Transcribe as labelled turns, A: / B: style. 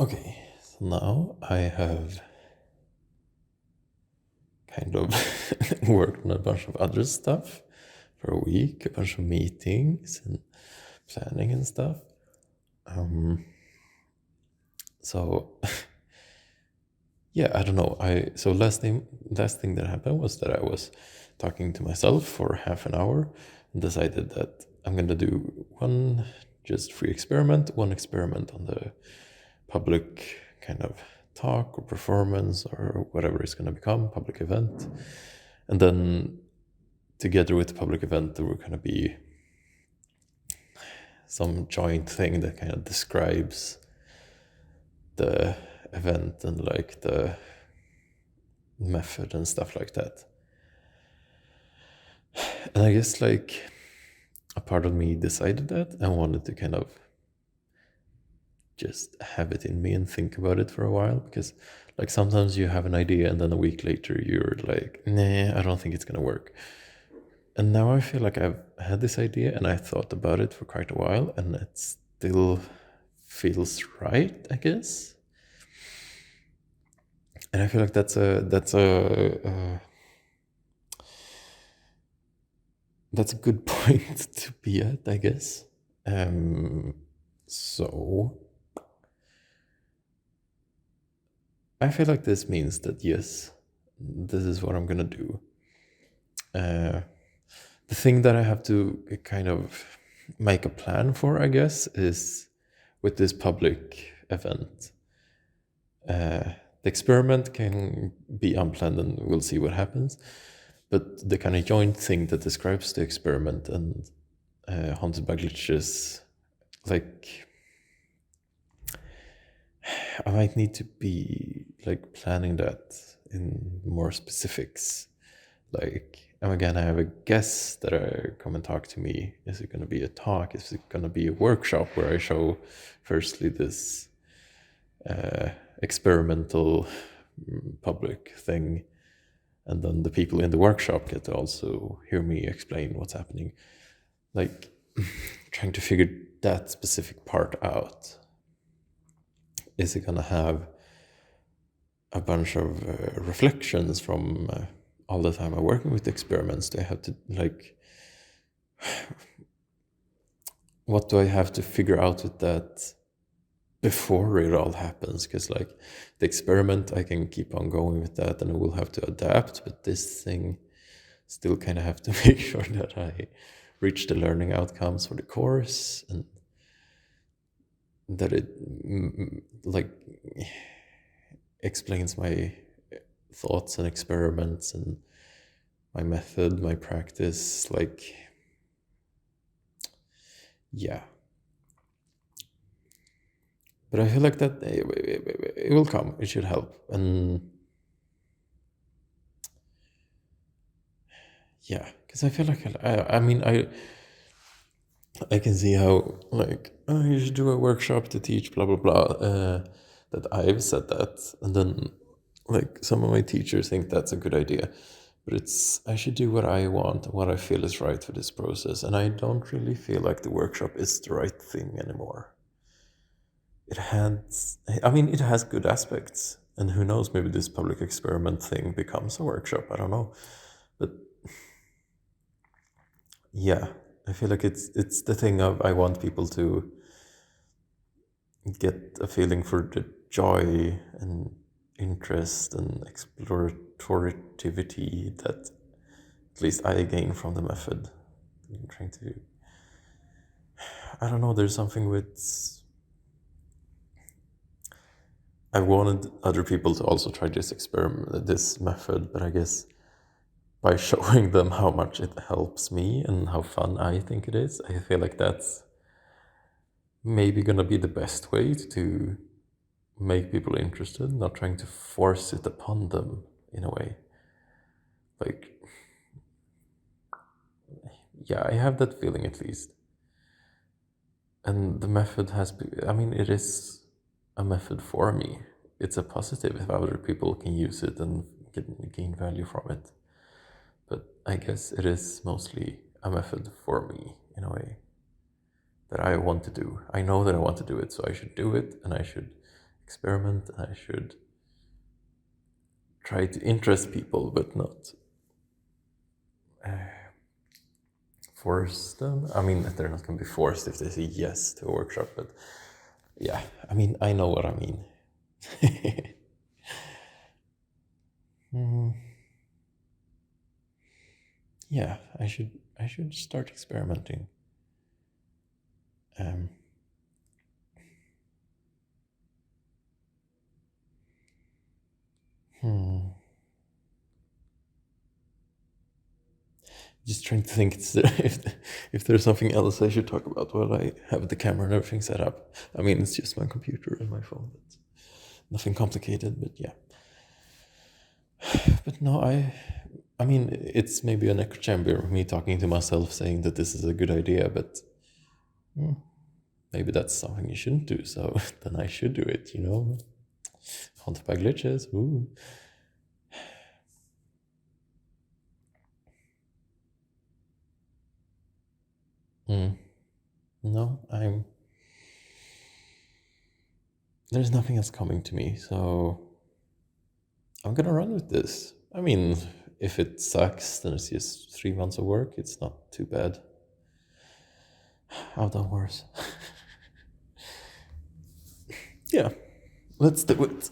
A: Okay, so now I have kind of worked on a bunch of other stuff for a week, a bunch of meetings and planning and stuff. So yeah, I don't know. So last thing that happened was that I was talking to myself for half an hour and decided that I'm gonna do one just free experiment, one experiment on the public kind of talk or performance or whatever it's gonna become, public event. And then together with the public event there will kind of be some joint thing that kind of describes the event and like the method and stuff like that. And I guess like a part of me decided that and wanted to kind of just have it in me and think about it for a while, because like sometimes you have an idea and then a week later you're like, nah, I don't think it's gonna work. And now I feel like I've had this idea and I thought about it for quite a while and it still feels right, I guess. And I feel like that's a good point to be at, I guess. So I feel like this means that yes, this is what I'm gonna do. The thing that I have to kind of make a plan for, I guess, is with this public event. The experiment can be unplanned and we'll see what happens. But the kind of joint thing that describes the experiment and Haunted by Glitches, like, I might need to be like planning that in more specifics. Like, I'm gonna have a guest that come and talk to me. Is it gonna be a talk? Is it gonna be a workshop where I show firstly this experimental public thing, and then the people in the workshop get to also hear me explain what's happening. Like, trying to figure that specific part out. Is it gonna have a bunch of reflections from all the time I'm working with experiments? Do I have to like, what do I have to figure out with that before it all happens? Because like the experiment, I can keep on going with that and I will have to adapt, but this thing still kind of have to make sure that I reach the learning outcomes for the course and that it like explains my thoughts and experiments and my method, my practice, like, yeah. But I feel like that it will come. It should help. And yeah, because I feel like I can see how like, oh, you should do a workshop to teach blah blah blah. That I've said that, and then like some of my teachers think that's a good idea, but it's I should do what I want, what I feel is right for this process, and I don't really feel like the workshop is the right thing anymore. It has good aspects, and who knows, maybe this public experiment thing becomes a workshop. I don't know, but yeah, I feel like it's the thing of I want people to get a feeling for the joy and interest and explorativity that at least I gain from the method. I'm trying to, I don't know, there's something with, I wanted other people to also try this experiment, this method, but I guess by showing them how much it helps me and how fun I think it is, I feel like that's maybe gonna be the best way to make people interested, not trying to force it upon them in a way. Like, yeah, I have that feeling at least. And the method it is a method for me. It's a positive if other people can use it and gain value from it. But I guess it is mostly a method for me in a way that I want to do. I know that I want to do it, so I should do it and I should experiment. I should try to interest people, but not force them. I mean, they're not going to be forced if they say yes to a workshop, but yeah, I mean, I know what I mean. Yeah, I should start experimenting. Just trying to think if there's something else I should talk about while I have the camera and everything set up. I mean, it's just my computer and my phone. But nothing complicated, but yeah. But no, I mean, it's maybe an echo chamber of me talking to myself saying that this is a good idea, but maybe that's something you shouldn't do, so then I should do it, you know? Haunted by glitches, ooh. No, there's nothing else coming to me, so I'm gonna run with this. I mean, if it sucks, then it's just 3 months of work. It's not too bad. I've done worse. Yeah, let's do it.